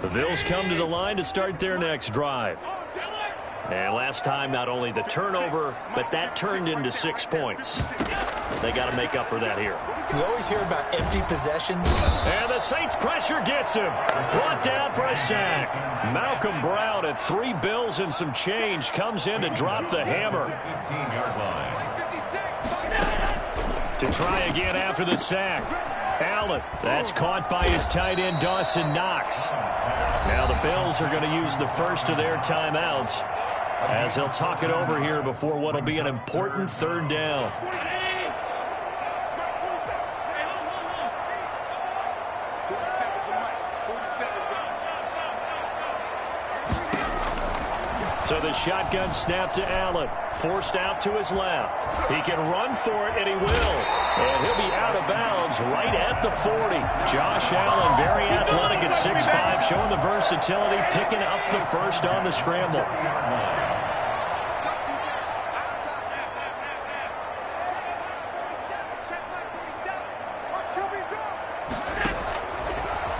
The Bills come to the line to start their next drive. And last time, not only the turnover, but that turned into 6 points. They got to make up for that here. We always hear about empty possessions. And the Saints pressure gets him. Brought down for a sack. Malcolm Brown at 3 bills and some change comes in to drop the hammer. 15-yard line. To try again after the sack. Allen, that's caught by his tight end Dawson Knox. Now the Bills are going to use the first of their timeouts as they'll talk it over here before what will be an important third down. So the shotgun snap to Allen. Forced out to his left. He can run for it, and he will. And he'll be out of bounds right at the 40. Josh Allen, very athletic at 6'5", showing the versatility, picking up the first on the scramble.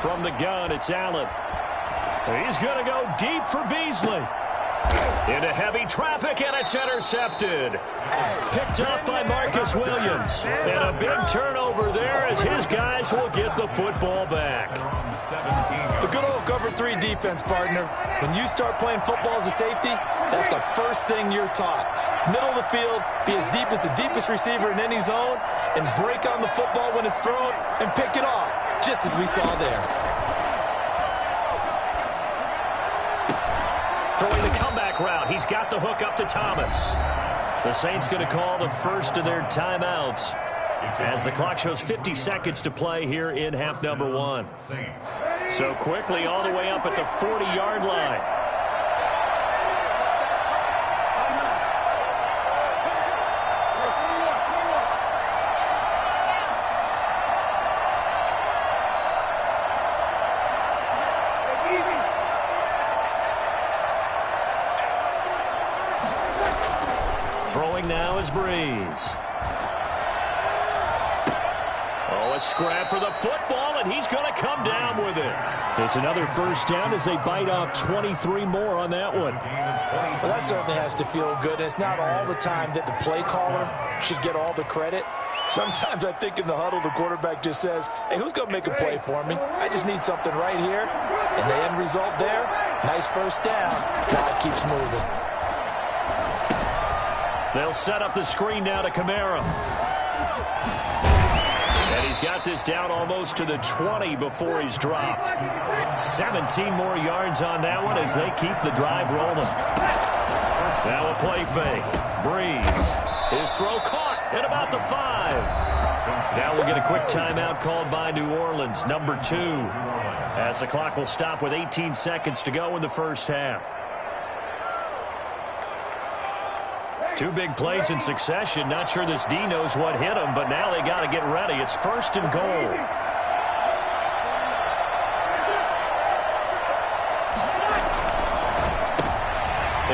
From the gun, it's Allen. He's going to go deep for Beasley. Into heavy traffic, and it's intercepted. Picked up by Marcus Williams. And a big turnover there as his guys will get the football back. The good old cover 3 defense, partner. When you start playing football as a safety, that's the first thing you're taught. Middle of the field, be as deep as the deepest receiver in any zone, and break on the football when it's thrown and pick it off, just as we saw there. Throwing the comeback route. He's got the hook up to Thomas. The Saints going to call the first of their timeouts as the clock shows 50 seconds to play here in half number 1. So quickly all the way up at the 40-yard line. Throwing now is Breeze. Oh, a scrap for the football, and he's going to come down with it. It's another first down as they bite off 23 more on that one. Well, that certainly has to feel good. And it's not all the time that the play caller should get all the credit. Sometimes I think in the huddle, the quarterback just says, hey, who's going to make a play for me? I just need something right here. And the end result there, nice first down. God keeps moving. They'll set up the screen now to Kamara. And he's got this down almost to the 20 before he's dropped. 17 more yards on that one as they keep the drive rolling. Now a play fake. Breeze. His throw caught at about the 5. Now we'll get a quick timeout called by New Orleans, number 2. As the clock will stop with 18 seconds to go in the first half. 2 big plays in succession. Not sure this D knows what hit him, but now they got to get ready. It's first and goal.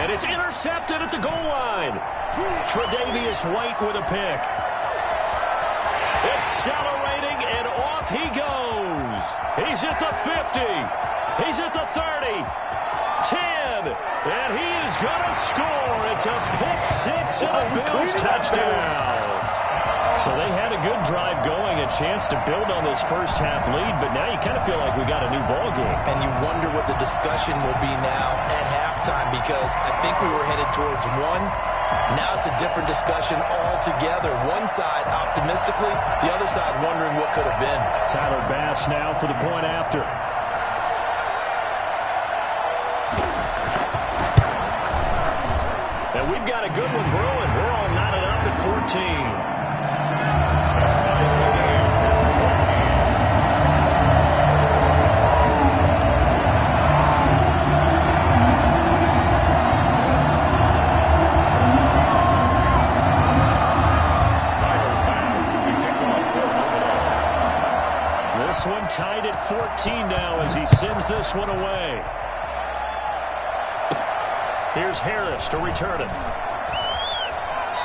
And it's intercepted at the goal line. Tre'Davious White with a pick. Accelerating, and off he goes. He's at the 50. He's at the 30. 10, and he is going to score. It's a pick-6 and a Bills touchdown. So they had a good drive going, a chance to build on this first half lead, but now you kind of feel like we got a new ball game. And you wonder what the discussion will be now at halftime, because I think we were headed towards 1. Now it's a different discussion altogether. One side optimistically, the other side wondering what could have been. Tyler Bass now for the point after. And we've got a good one brewing. We're all knotted up at 14. This one tied at 14 now as he sends this one away. Here's Harris to return it.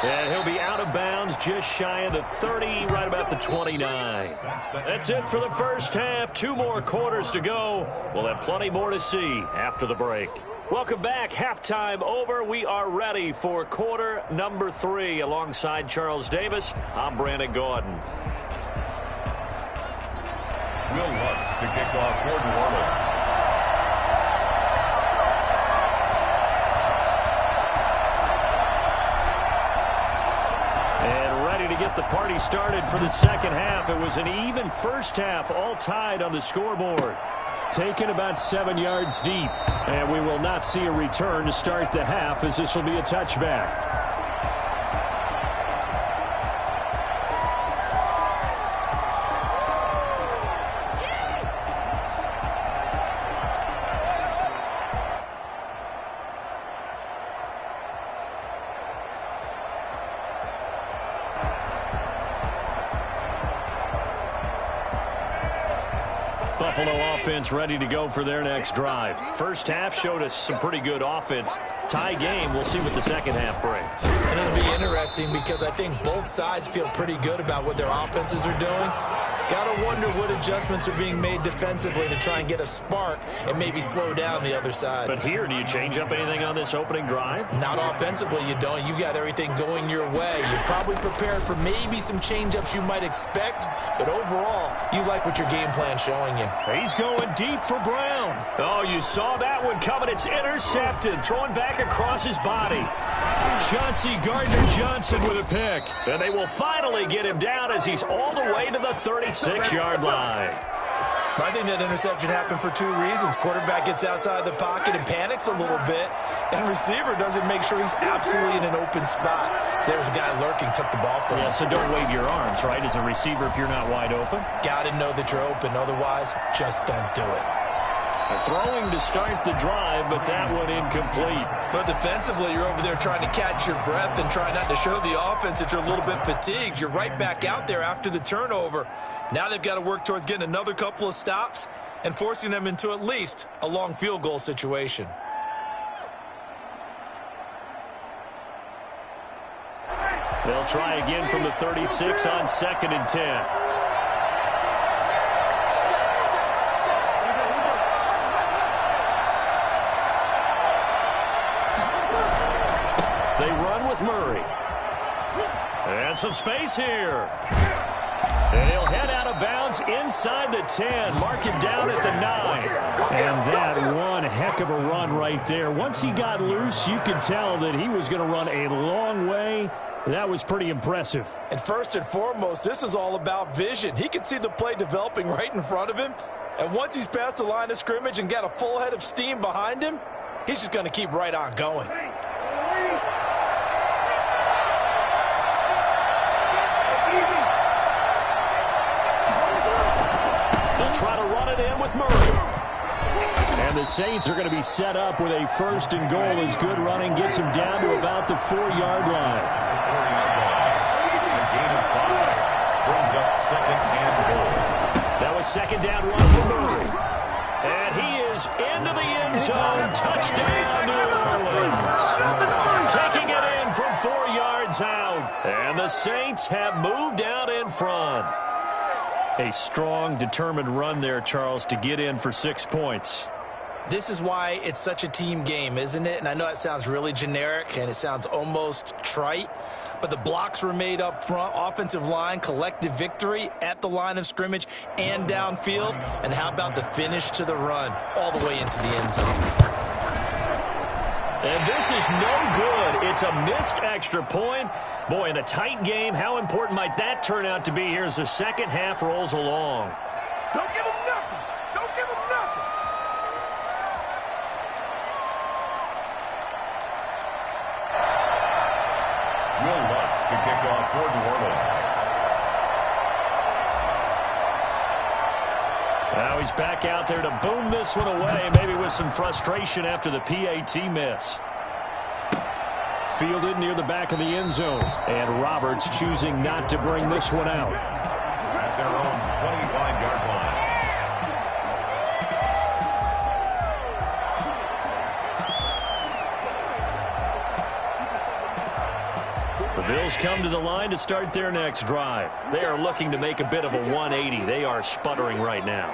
And he'll be out of bounds just shy of the 30, right about the 29. That's it for the first half. 2 more quarters to go. We'll have plenty more to see after the break. Welcome back. Halftime over. We are ready for quarter number 3. Alongside Charles Davis, I'm Brandon Gordon. Will Lutz to kick off for New Orleans. To get the party started for the second half. It was an even first half, all tied on the scoreboard. Taken about 7 yards deep, and we will not see a return to start the half, as this will be a touchback. Buffalo offense ready to go for their next drive. First half showed us some pretty good offense. Tie game. We'll see what the second half brings. And it'll be interesting because I think both sides feel pretty good about what their offenses are doing. Gotta wonder what adjustments are being made defensively to try and get a spark and maybe slow down the other side. But here, do you change up anything on this opening drive? Not offensively, you don't. You got everything going your way. You're probably prepared for maybe some change-ups you might expect, but overall, you like what your game plan's showing you. He's going deep for Brown. Oh, you saw that one coming. It's intercepted. Throwing back across his body. Chauncey Gardner-Johnson with a pick. And they will finally get him down as he's all the way to the 36-yard line. I think that interception happened for 2 reasons. Quarterback gets outside the pocket and panics a little bit, and receiver doesn't make sure he's absolutely in an open spot. So there's a guy lurking, took the ball from him. Yeah, so don't wave your arms, right, as a receiver if you're not wide open? Got to know that you're open. Otherwise, just don't do it. Throwing to start the drive, but that one incomplete. But defensively, you're over there trying to catch your breath and try not to show the offense that you're a little bit fatigued. You're right back out there after the turnover. Now they've got to work towards getting another couple of stops and forcing them into at least a long field goal situation. They'll try again from the 36 on 2nd and 10. They run with Murray. And some space here. And he'll head out of bounds inside the 10. Mark him down at the 9. And that one heck of a run right there. Once he got loose, you could tell that he was going to run a long way. That was pretty impressive. And first and foremost, this is all about vision. He could see the play developing right in front of him. And once he's past the line of scrimmage and got a full head of steam behind him, he's just going to keep right on going. Try to run it in with Murray. And the Saints are going to be set up with a 1st and goal as good running gets him down to about the 4-yard line. A gain of 5 brings up 2nd and goal. That was 2nd down run for Murray. And he is into the end zone. Touchdown, New Orleans. Taking it in from 4 yards out. And the Saints have moved out in front. A strong, determined run there, Charles, to get in for 6 points. This is why it's such a team game, isn't it? And I know it sounds really generic and it sounds almost trite, but the blocks were made up front, offensive line, collective victory at the line of scrimmage and downfield. And how about the finish to the run all the way into the end zone? And this is no good. It's a missed extra point. Boy, in a tight game, how important might that turn out to be here as the second half rolls along? Don't give him nothing. Don't give him nothing. Will Lutz to kick off for New Orleans. Now he's back out there to boom this one away, maybe with some frustration after the PAT miss. Fielded near the back of the end zone. And Roberts choosing not to bring this one out. At their own 25-yard line. The Bills come to the line to start their next drive. They are looking to make a bit of a 180. They are sputtering right now.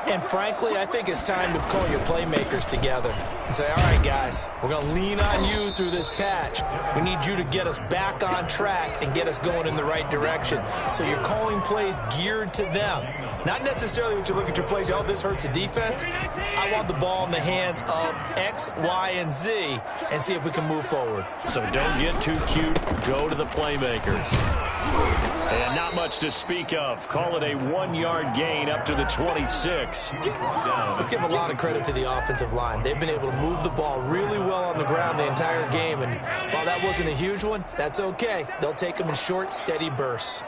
And frankly, I think it's time to call your playmakers together and say, all right, guys, we're going to lean on you through this patch. We need you to get us back on track and get us going in the right direction. So you're calling plays geared to them. Not necessarily when you look at your plays, oh, this hurts the defense. I want the ball in the hands of X, Y, and Z and see if we can move forward. So don't get too cute. Go to the playmakers. And not much to speak of. Call it a 1-yard gain up to the 26. Let's give a lot of credit to the offensive line. They've been able to move the ball really well on the ground the entire game. And while that wasn't a huge one, that's okay. They'll take them in short, steady bursts.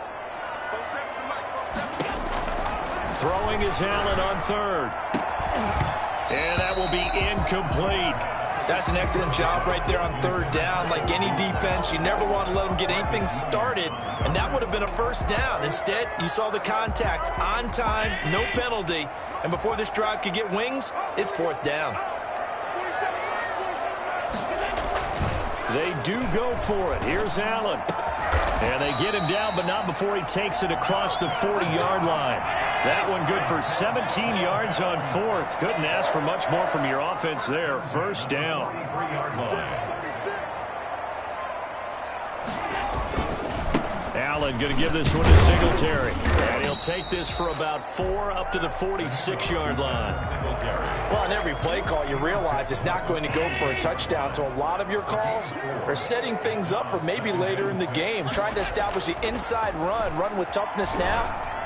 Throwing is Allen on third. And that will be incomplete. That's an excellent job right there on third down. Like any defense, you never want to let them get anything started, and that would have been a first down. Instead, you saw the contact on time, no penalty, and before this drive could get wings, it's fourth down. They do go for it. Here's Allen. And they get him down, but not before he takes it across the 40-yard line. That one good for 17 yards on fourth. Couldn't ask for much more from your offense there. First down. Allen going to give this one to Singletary. And he'll take this for about 4 up to the 46-yard line. Well, on every play call, you realize it's not going to go for a touchdown. So a lot of your calls are setting things up for maybe later in the game, trying to establish the inside run with toughness now,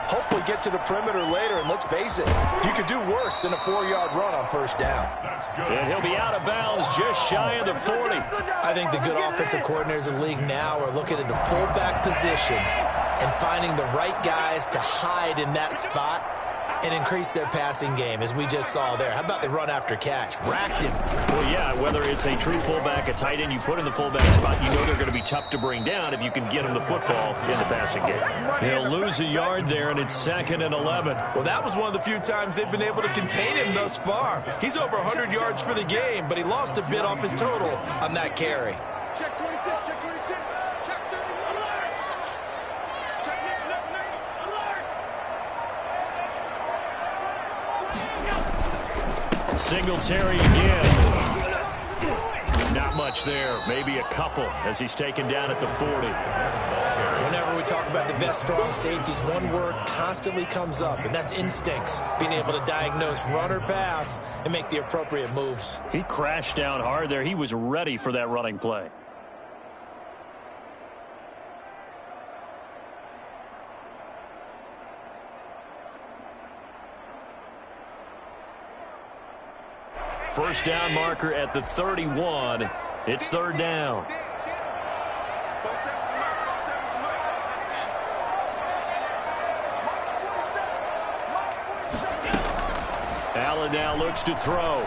hopefully get to the perimeter later. And let's face it, you could do worse than a 4-yard run on first down. And he'll be out of bounds just shy of the 40. I think the good offensive coordinators in the league now are looking at the fullback position and finding the right guys to hide in that spot and increase their passing game, as we just saw there. How about the run after catch? Racked him. Well, yeah, whether it's a true fullback, a tight end you put in the fullback spot, you know they're going to be tough to bring down if you can get them the football in the passing game. He'll lose a yard there, and it's 2nd and 11. Well, that was one of the few times they've been able to contain him thus far. He's over 100 yards for the game, but he lost a bit off his total on that carry. Check 26, check 26, check 30, alert! Check alert! Singletary again. Not much there. Maybe a couple as he's taken down at the 40. Whenever we talk about the best strong safeties, one word constantly comes up, and that's instincts. Being able to diagnose run or pass and make the appropriate moves. He crashed down hard there. He was ready for that running play. First down marker at the 31. It's third down. Allen now looks to throw.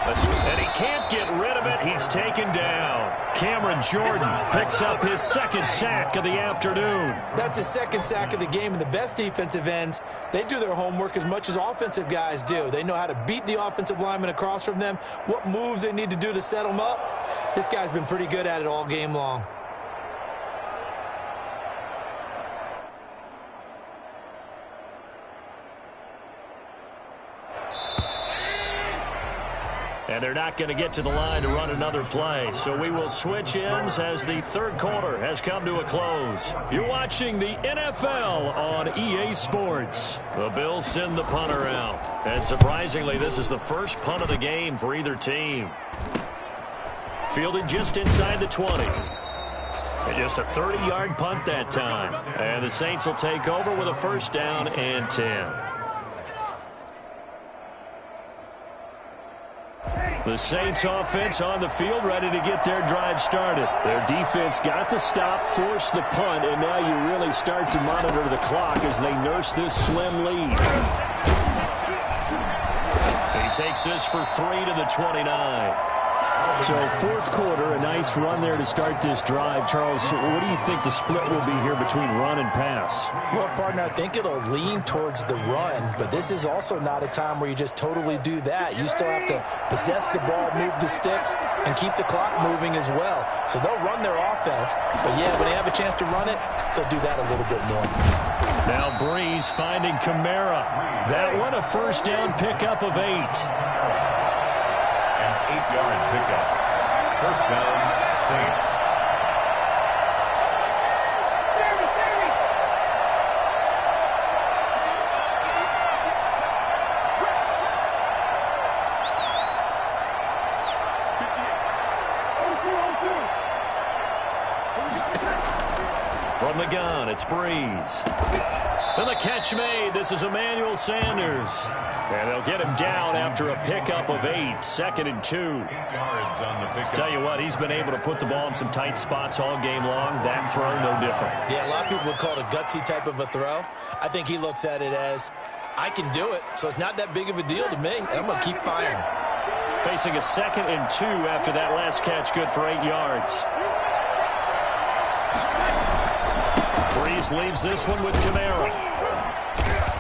And he can't get rid of it. He's taken down. Cameron Jordan picks up his 2nd sack of the afternoon. That's his 2nd sack of the game, and the best defensive ends, they do their homework as much as offensive guys do. They know how to beat the offensive lineman across from them, what moves they need to do to set them up. This guy's been pretty good at it all game long. And they're not going to get to the line to run another play. So we will switch ends as the third quarter has come to a close. You're watching the NFL on EA Sports. The Bills send the punter out. And surprisingly, this is the first punt of the game for either team. Fielded just inside the 20. And just a 30-yard punt that time. And the Saints will take over with a first down and 10. The Saints offense on the field, ready to get their drive started. Their defense got the stop, forced the punt, and now you really start to monitor the clock as they nurse this slim lead. He takes this for 3 to the 29. So fourth quarter, a nice run there to start this drive. Charles, what do you think the split will be here between run and pass? Well, partner, I think it'll lean towards the run, but this is also not a time where you just totally do that. You still have to possess the ball, move the sticks, and keep the clock moving as well. So they'll run their offense, but yeah, when they have a chance to run it, they'll do that a little bit more. Now Breeze finding Kamara. That one a first down pickup of 8. An 8-yard pickup. First down, Saints. From the gun, it's Breeze. And the catch made. This is Emmanuel Sanders. And they'll get him down after a pickup of 8. Second and 2. 8 yards on the pickup. Tell you what, he's been able to put the ball in some tight spots all game long. That throw, no different. Yeah, a lot of people would call it a gutsy type of a throw. I think he looks at it as, I can do it, so it's not that big of a deal to me, and I'm going to keep firing. Facing a second and 2 after that last catch, good for 8 yards. Breeze leaves this one with Kamara.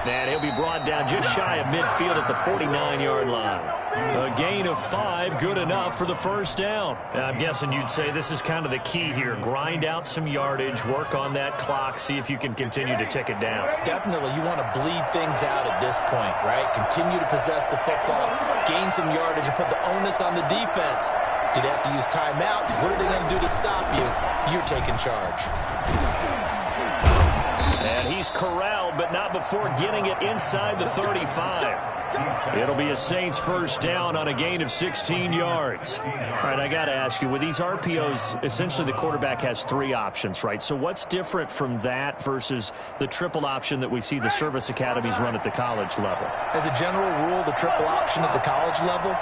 And he'll be brought down just shy of midfield at the 49-yard line. A gain of 5, good enough for the first down. I'm guessing you'd say this is kind of the key here. Grind out some yardage, work on that clock, see if you can continue to tick it down. Definitely, you want to bleed things out at this point, right? Continue to possess the football, gain some yardage, and put the onus on the defense. Do they have to use timeouts? What are they going to do to stop you? You're taking charge. And he's corralled, but not before getting it inside the 35. It'll be a Saints first down on a gain of 16 yards. All right, I got to ask you, with these RPOs, essentially the quarterback has 3 options, right? So what's different from that versus the triple option that we see the service academies run at the college level? As a general rule, the triple option at the college level,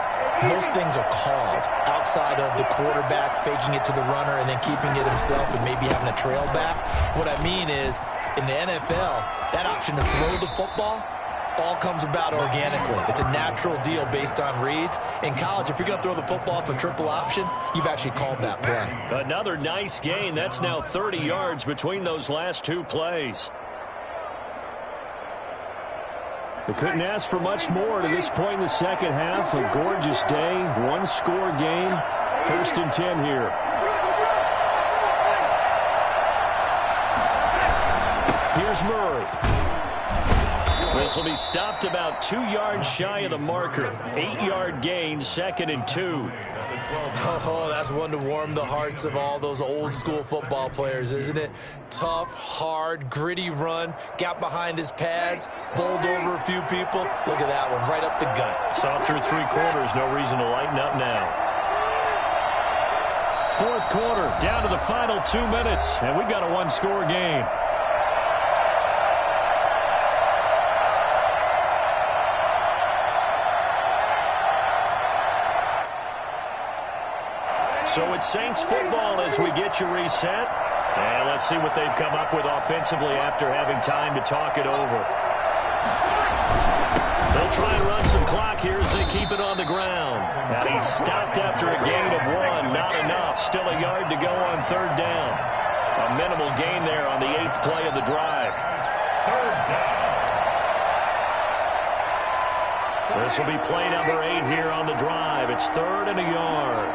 most things are called outside of the quarterback faking it to the runner and then keeping it himself and maybe having a trail back. What I mean is, in the NFL, that option to throw the football all comes about organically. It's a natural deal based on reads. In college, if you're going to throw the football off a triple option, you've actually called that play. Another nice gain. That's now 30 yards between those last 2 plays. We couldn't ask for much more to this point in the second half. A gorgeous day, 1-score game. First and 10 here. Here's Murray. This will be stopped about 2 yards shy of the marker. 8-yard gain, second and 2. Oh, that's one to warm the hearts of all those old-school football players, isn't it? Tough, hard, gritty run. Got behind his pads, bowled over a few people. Look at that one, right up the gut. Saw through 3 quarters, no reason to lighten up now. Fourth quarter, down to the final 2 minutes, and we've got a 1-score game. So it's Saints football as we get you reset. And let's see what they've come up with offensively after having time to talk it over. They'll try and run some clock here as they keep it on the ground. And he's stopped after a gain of 1. Not enough. Still a yard to go on third down. A minimal gain there on the 8th play of the drive. This will be play number 8 here on the drive. It's 3rd and a yard.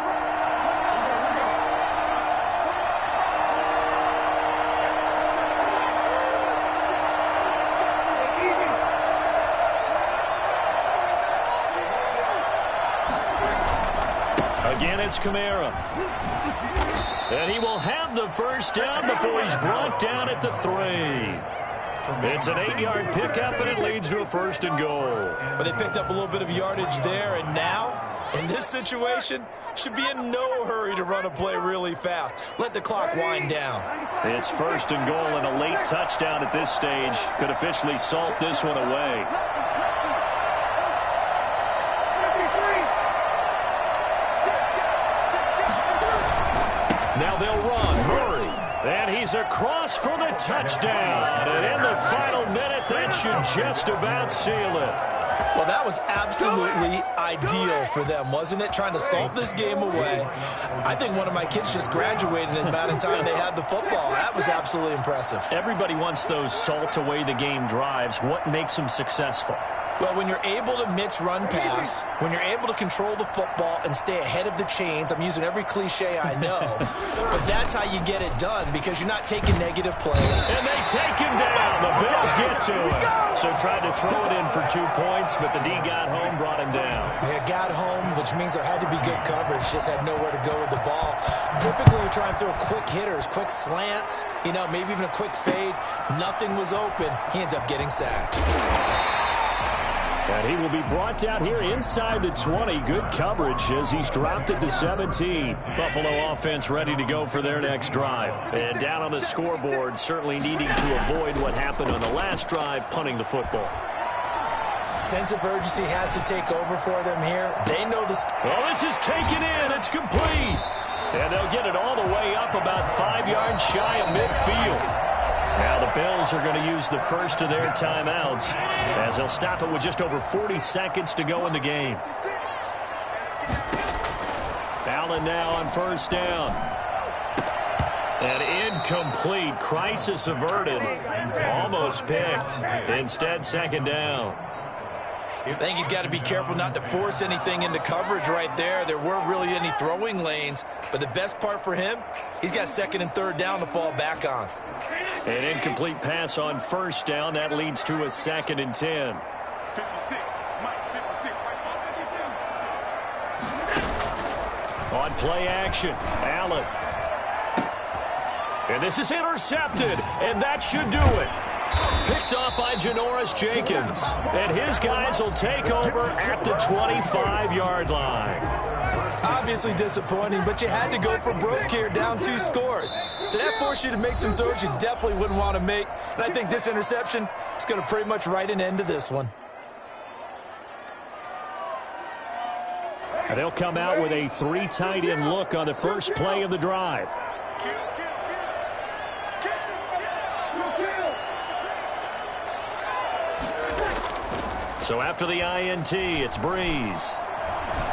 Again, it's Kamara. And he will have the first down before he's brought down at the 3. It's an 8-yard pickup, and it leads to a first and goal. But they picked up a little bit of yardage there, and now, in this situation, should be in no hurry to run a play really fast. Let the clock wind down. It's first and goal, and a late touchdown at this stage could officially salt this one away. Now they'll run. Murray. And he's across for the touchdown. And in the final minute, that should just about seal it. Well, that was absolutely ideal for them, wasn't it? Trying to salt this game away. I think one of my kids just graduated in Madden time they had the football. That was absolutely impressive. Everybody wants those salt away the game drives. What makes them successful? Well, when you're able to mix run-pass, when you're able to control the football and stay ahead of the chains, I'm using every cliche I know, but that's how you get it done because you're not taking negative plays. And they take him down. The Bills get to him. So tried to throw it in for 2 points, but the D got home, brought him down. Yeah, got home, which means there had to be good coverage. Just had nowhere to go with the ball. Typically, you try and throw quick hitters, quick slants, maybe even a quick fade. Nothing was open. He ends up getting sacked. And he will be brought down here inside the 20. Good coverage as he's dropped at the 17. Buffalo offense ready to go for their next drive. And down on the scoreboard, certainly needing to avoid what happened on the last drive, punting the football. Sense of urgency has to take over for them here. They know the... Well, this is taken in. It's complete. And they'll get it all the way up about 5 yards shy of midfield. Now the Bills are going to use the first of their timeouts as they'll stop it with just over 40 seconds to go in the game. Allen now on first down. An incomplete. Crisis averted. Almost picked. Instead, second down. I think he's got to be careful not to force anything into coverage right there. There weren't really any throwing lanes, but the best part for him, he's got second and third down to fall back on. An incomplete pass on first down. That leads to a 2nd and 10. 56, Mike, 56, right. On play action, Allen. And this is intercepted, and that should do it. Picked off by Janoris Jenkins. And his guys will take over at the 25-yard line. Obviously disappointing, but you had to go for broke here, down 2 scores. So that forced you to make some throws you definitely wouldn't want to make. And I think this interception is going to pretty much write an end to this one. And they'll come out with a 3 tight end look on the first play of the drive. So after the INT, it's Breeze.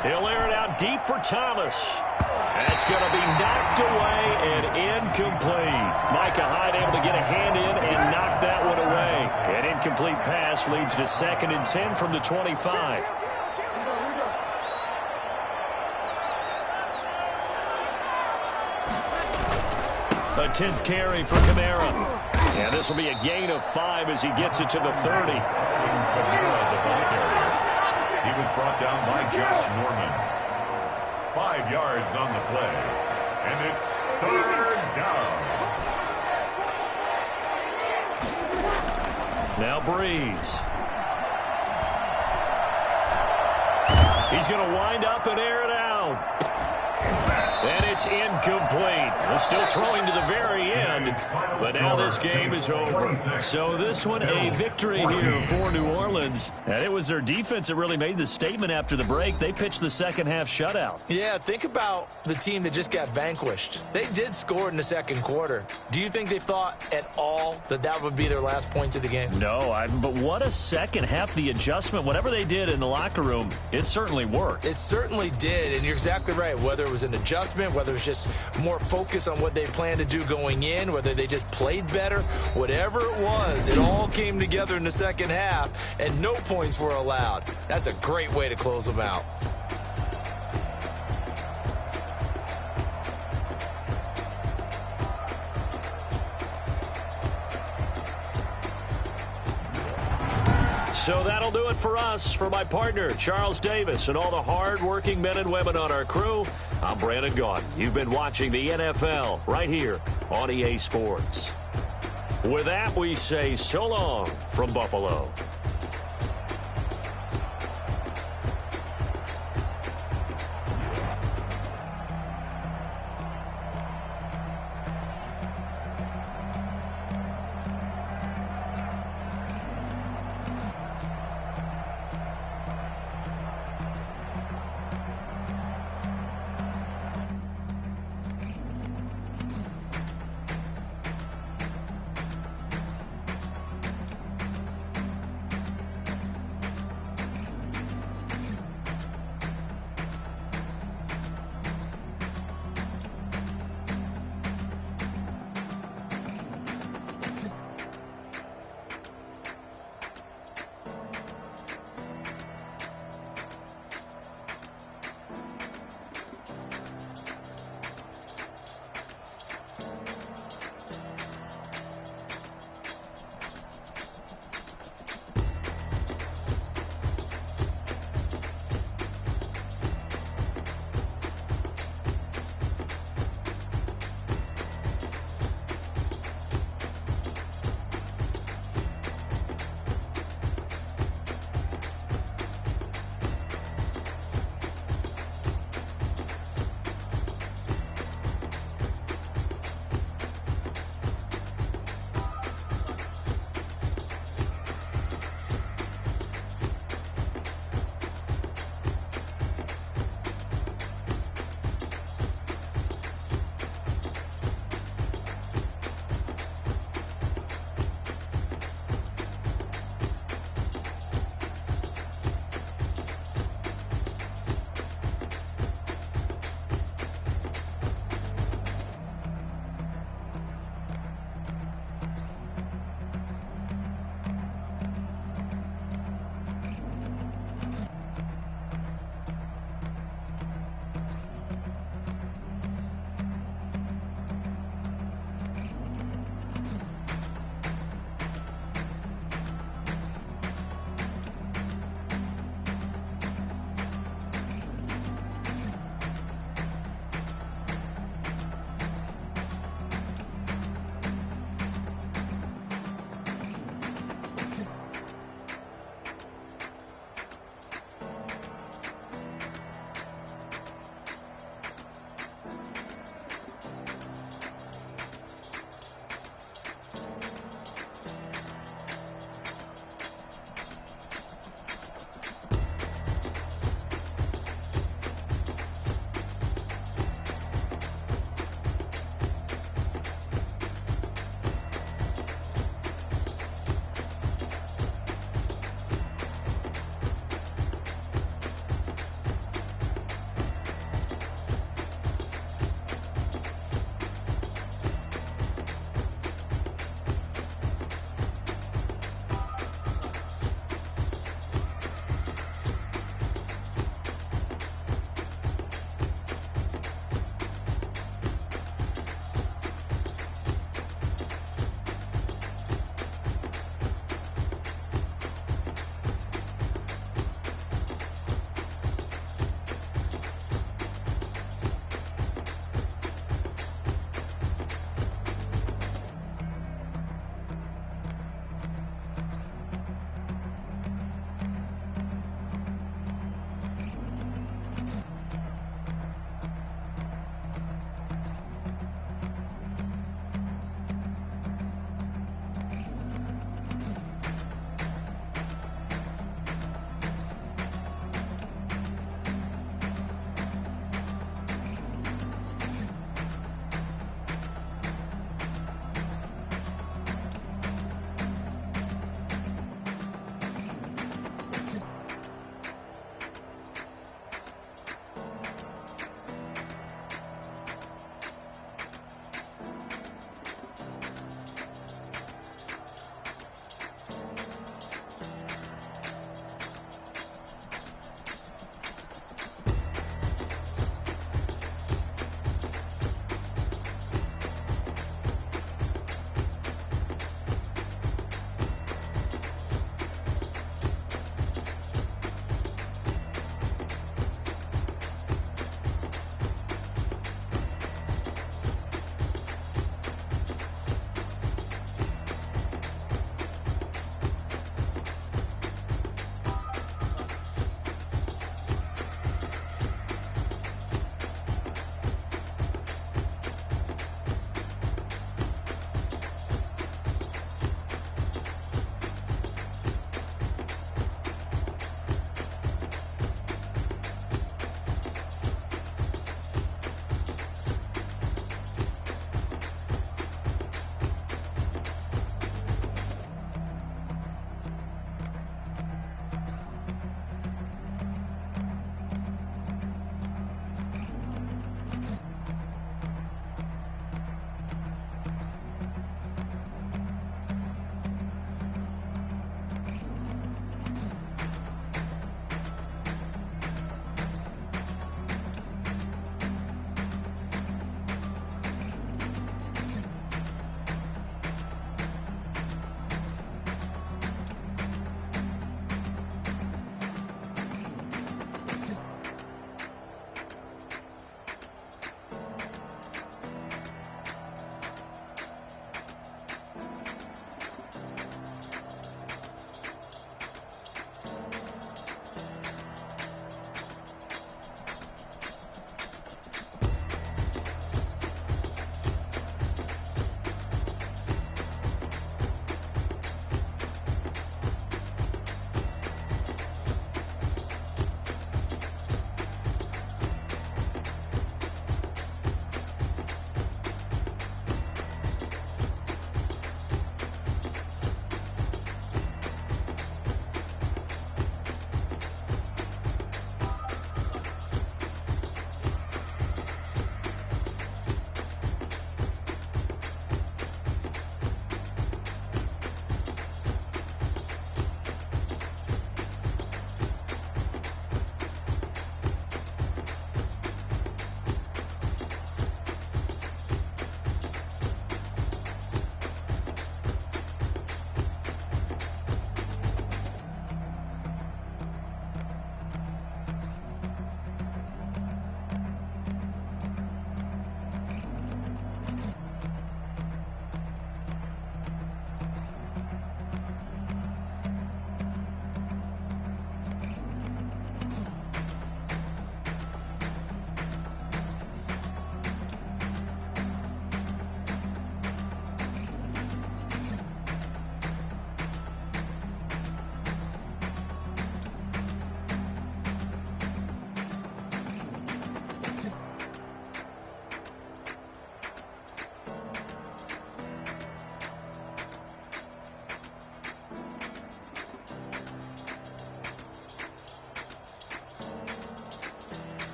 He'll air it out deep for Thomas. That's going to be knocked away and incomplete. Micah Hyde able to get a hand in and knock that one away. An incomplete pass leads to 2nd and 10 from the 25. A 10th carry for Kamara. And this will be a gain of 5 as he gets it to the 30. He was brought down by Josh Norman. 5 yards on the play. And it's 3rd down. Now Breeze. He's going to wind up and air it out. And it's incomplete. They're still throwing to the very end, but now this game is over. So this one, a victory here for New Orleans. And it was their defense that really made the statement after the break. They pitched the second half shutout. Yeah, think about the team that just got vanquished. They did score in the second quarter. Do you think they thought at all that that would be their last points of the game? No, but what a second half. The adjustment, whatever they did in the locker room, it certainly worked. It certainly did, and you're exactly right. Whether it was an adjustment, whether it was just more focus on what they planned to do going in, whether they just played better, whatever it was, it all came together in the second half, and no points were allowed. That's a great way to close them out. So that'll do it for us. For my partner, Charles Davis, and all the hard-working men and women on our crew, I'm Brandon Gaudin. You've been watching the NFL right here on EA Sports. With that, we say so long from Buffalo.